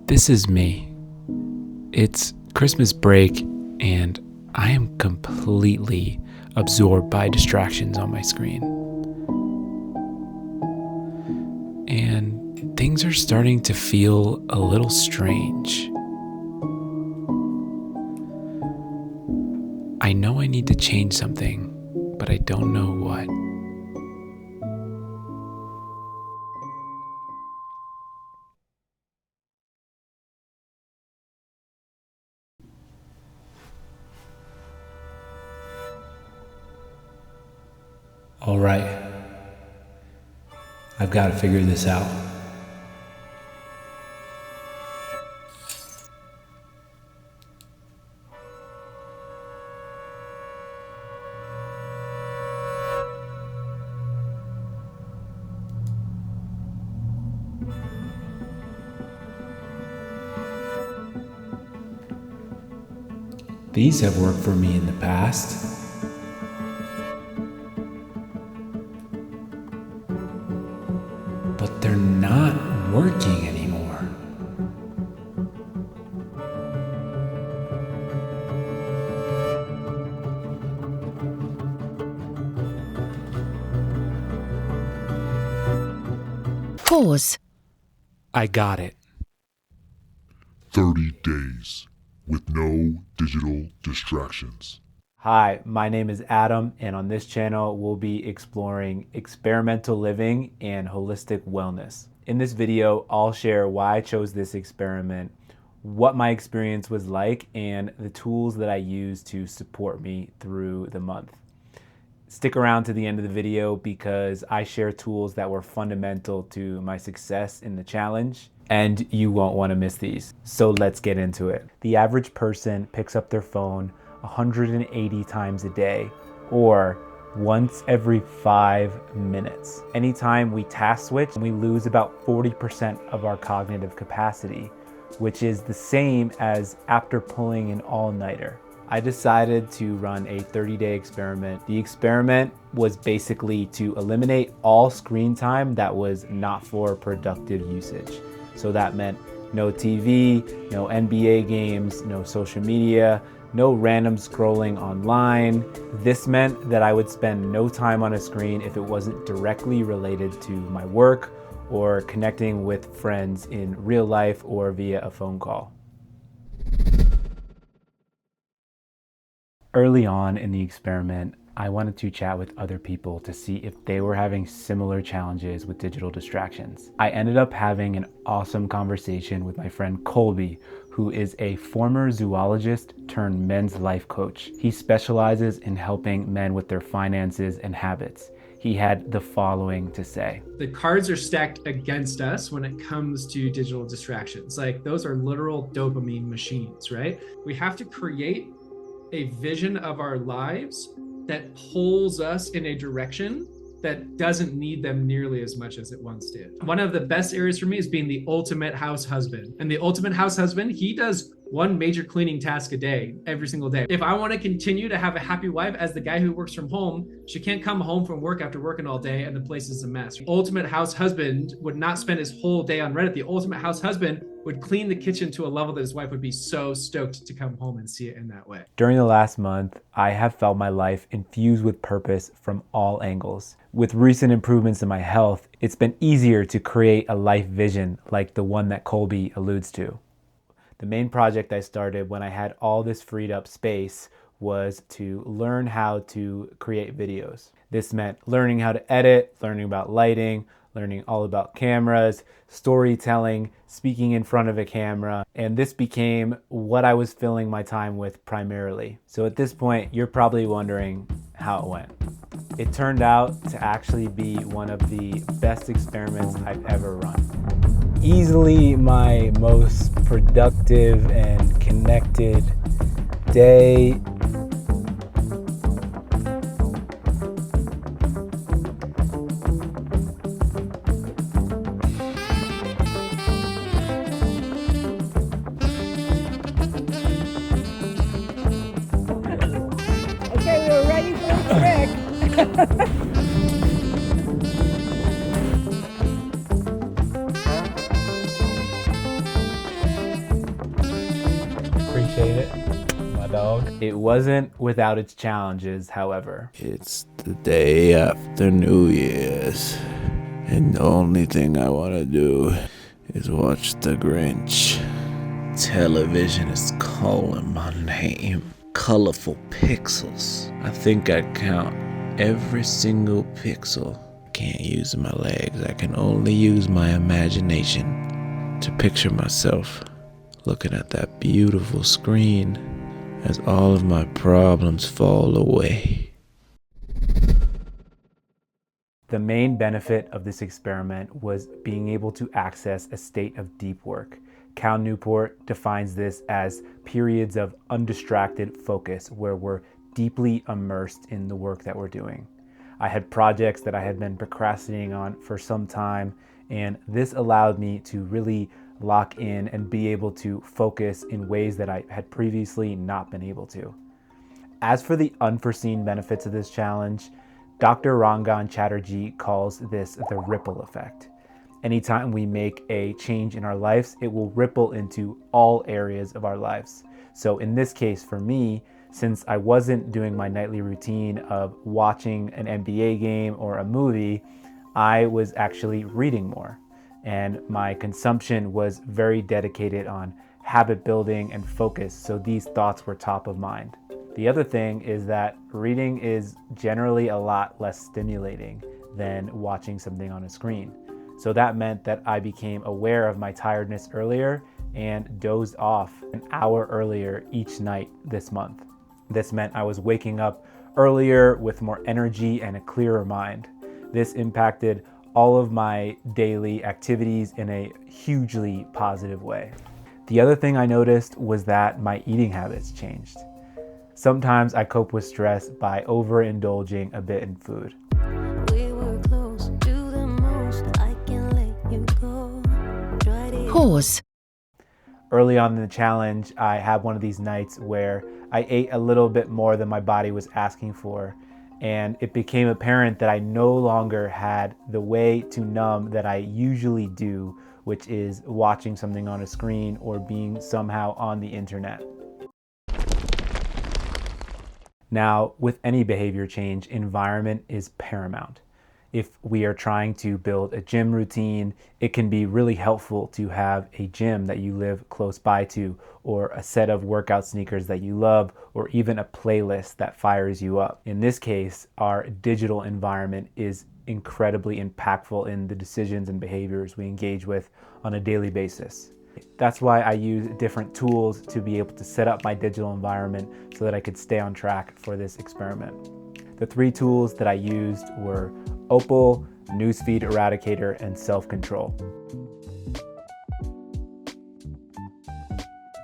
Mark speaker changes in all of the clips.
Speaker 1: This is me. It's Christmas break, and I am completely absorbed by distractions on my screen. And things are starting to feel a little strange. I know I need to change something, but I don't know what. All right, I've got to figure this out. These have worked for me in the past. But they're not working anymore.
Speaker 2: Pause.
Speaker 1: I got it.
Speaker 3: 30 days with no digital distractions.
Speaker 4: Hi, my name is Adam, and on this channel, we'll be exploring experimental living and holistic wellness. In this video, I'll share why I chose this experiment, what my experience was like, and the tools that I use to support me through the month. Stick around to the end of the video because I share tools that were fundamental to my success in the challenge, and you won't want to miss these. So let's get into it. The average person picks up their phone 180 times a day, or once every 5 minutes. Anytime we task switch, we lose about 40% of our cognitive capacity, which is the same as after pulling an all-nighter. I decided to run a 30-day experiment. The experiment was basically to eliminate all screen time that was not for productive usage. So that meant no TV, no NBA games, no social media, no random scrolling online. This meant that I would spend no time on a screen if it wasn't directly related to my work or connecting with friends in real life or via a phone call. Early on in the experiment, I wanted to chat with other people to see if they were having similar challenges with digital distractions. I ended up having an awesome conversation with my friend Colby, who is a former zoologist turned men's life coach. He specializes in helping men with their finances and habits. He had the following to say.
Speaker 5: The cards are stacked against us when it comes to digital distractions. Like, those are literal dopamine machines, right? We have to create a vision of our lives that pulls us in a direction that doesn't need them nearly as much as it once did. One of the best areas for me is being the ultimate house husband. And the ultimate house husband, he does one major cleaning task a day, every single day. If I want to continue to have a happy wife as the guy who works from home, she can't come home from work after working all day and the place is a mess. The ultimate house husband would not spend his whole day on Reddit. The ultimate house husband would clean the kitchen to a level that his wife would be so stoked to come home and see it in that way.
Speaker 4: During the last month, I have felt my life infused with purpose from all angles. With recent improvements in my health, it's been easier to create a life vision like the one that Colby alludes to. The main project I started when I had all this freed up space was to learn how to create videos. This meant learning how to edit, learning about lighting, learning all about cameras, storytelling, speaking in front of a camera, and this became what I was filling my time with primarily. So at this point, you're probably wondering how it went. It turned out to actually be one of the best experiments I've ever run. Easily my most productive and connected day.
Speaker 2: Okay, we're ready for the trick.
Speaker 4: Appreciate it, my dog. It wasn't without its challenges, however.
Speaker 6: It's the day after New Year's, and the only thing I want to do is watch The Grinch. Television is calling my name. Colorful pixels. I think I'd count every single pixel. Can't use my legs. I can only use my imagination to picture myself looking at that beautiful screen as all of my problems fall away.
Speaker 4: The main benefit of this experiment was being able to access a state of deep work. Cal Newport defines this as periods of undistracted focus where we're deeply immersed in the work that we're doing. I had projects that I had been procrastinating on for some time, and this allowed me to really lock in and be able to focus in ways that I had previously not been able to. As for the unforeseen benefits of this challenge, Dr. Rangan Chatterjee calls this the ripple effect. Anytime we make a change in our lives, it will ripple into all areas of our lives. So in this case, for me, since I wasn't doing my nightly routine of watching an NBA game or a movie, I was actually reading more. And my consumption was very dedicated on habit building and focus, so these thoughts were top of mind. The other thing is that reading is generally a lot less stimulating than watching something on a screen. So that meant that I became aware of my tiredness earlier and dozed off an hour earlier each night this month. This meant I was waking up earlier with more energy and a clearer mind. This impacted all of my daily activities in a hugely positive way. The other thing I noticed was that my eating habits changed. Sometimes I cope with stress by overindulging a bit in food.
Speaker 2: Pause.
Speaker 4: Early on in the challenge, I had one of these nights where I ate a little bit more than my body was asking for, and it became apparent that I no longer had the way to numb that I usually do, which is watching something on a screen or being somehow on the internet. Now, with any behavior change, environment is paramount. If we are trying to build a gym routine, it can be really helpful to have a gym that you live close by to, or a set of workout sneakers that you love, or even a playlist that fires you up. In this case, our digital environment is incredibly impactful in the decisions and behaviors we engage with on a daily basis. That's why I use different tools to be able to set up my digital environment so that I could stay on track for this experiment. The 3 tools that I used were Opal, Newsfeed Eradicator, and Self-Control.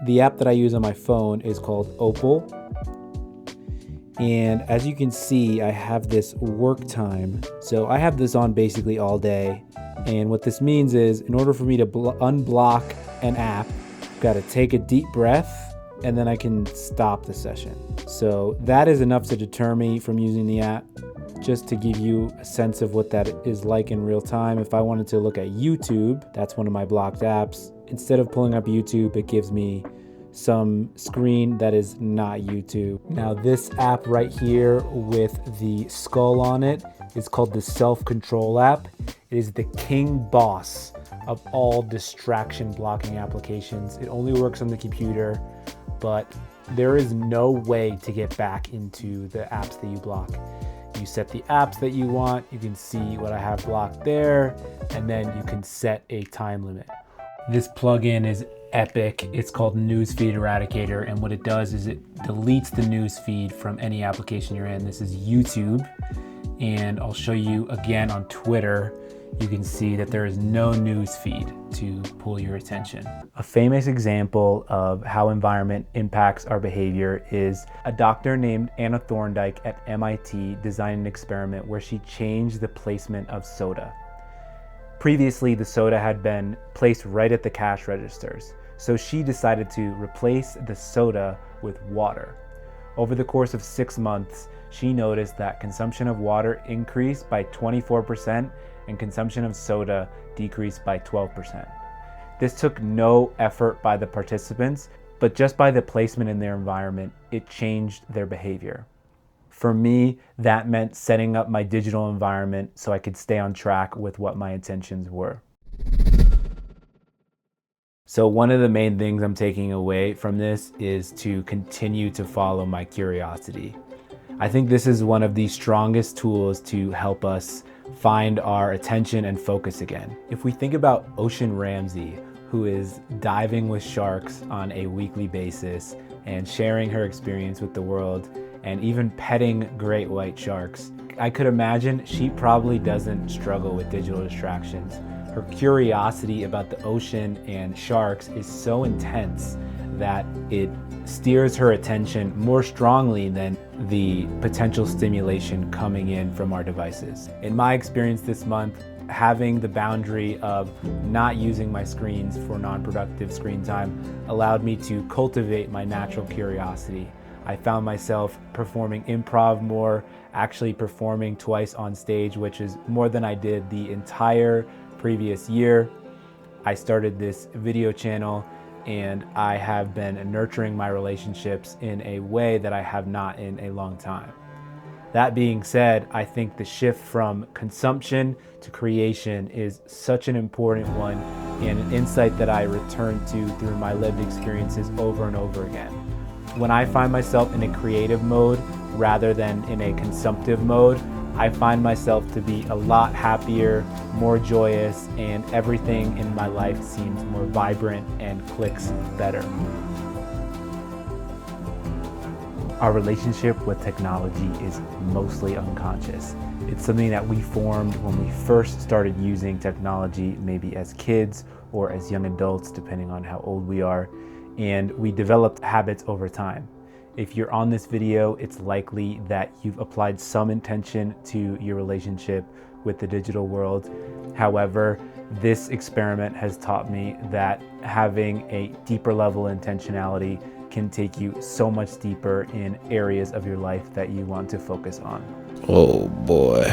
Speaker 4: The app that I use on my phone is called Opal. And as you can see, I have this work time. So I have this on basically all day. And what this means is in order for me to unblock an app, I've got to take a deep breath and then I can stop the session. So that is enough to deter me from using the app. Just to give you a sense of what that is like in real time, if I wanted to look at YouTube, that's one of my blocked apps. Instead of pulling up YouTube, it gives me some screen that is not YouTube. Now this app right here with the skull on it is called the Self-Control app. It is the king boss of all distraction blocking applications. It only works on the computer, but there is no way to get back into the apps that you block. You set the apps that you want, you can see what I have blocked there, and then you can set a time limit. This plugin is epic. It's called Newsfeed Eradicator, and what it does is it deletes the newsfeed from any application you're in. This is YouTube, and I'll show you again on Twitter. You can see that there is no news feed to pull your attention. A famous example of how environment impacts our behavior is a doctor named Anna Thorndike at MIT designed an experiment where she changed the placement of soda. Previously, the soda had been placed right at the cash registers, so she decided to replace the soda with water. Over the course of 6 months, she noticed that consumption of water increased by 24% and consumption of soda decreased by 12%. This took no effort by the participants. but just by the placement in their environment, it changed their behavior. For me, that meant setting up my digital environment so I could stay on track with what my intentions were. So one of the main things I'm taking away from this is to continue to follow my curiosity. I think this is one of the strongest tools to help us find our attention and focus again. If we think about Ocean Ramsey, who is diving with sharks on a weekly basis and sharing her experience with the world and even petting great white sharks, I could imagine she probably doesn't struggle with digital distractions. Her curiosity about the ocean and sharks is so intense that it steers her attention more strongly than the potential stimulation coming in from our devices. In my experience this month, having the boundary of not using my screens for non-productive screen time allowed me to cultivate my natural curiosity. I found myself performing improv more, actually performing twice on stage, which is more than I did the entire previous year. I started this video channel and I have been nurturing my relationships in a way that I have not in a long time. That being said, I think the shift from consumption to creation is such an important one and an insight that I return to through my lived experiences over and over again. When I find myself in a creative mode rather than in a consumptive mode, I find myself to be a lot happier, more joyous, and everything in my life seems more vibrant and clicks better. Our relationship with technology is mostly unconscious. It's something that we formed when we first started using technology, maybe as kids or as young adults, depending on how old we are, and we developed habits over time. If you're on this video, it's likely that you've applied some intention to your relationship with the digital world. However, this experiment has taught me that having a deeper level intentionality can take you so much deeper in areas of your life that you want to focus on.
Speaker 6: Oh boy.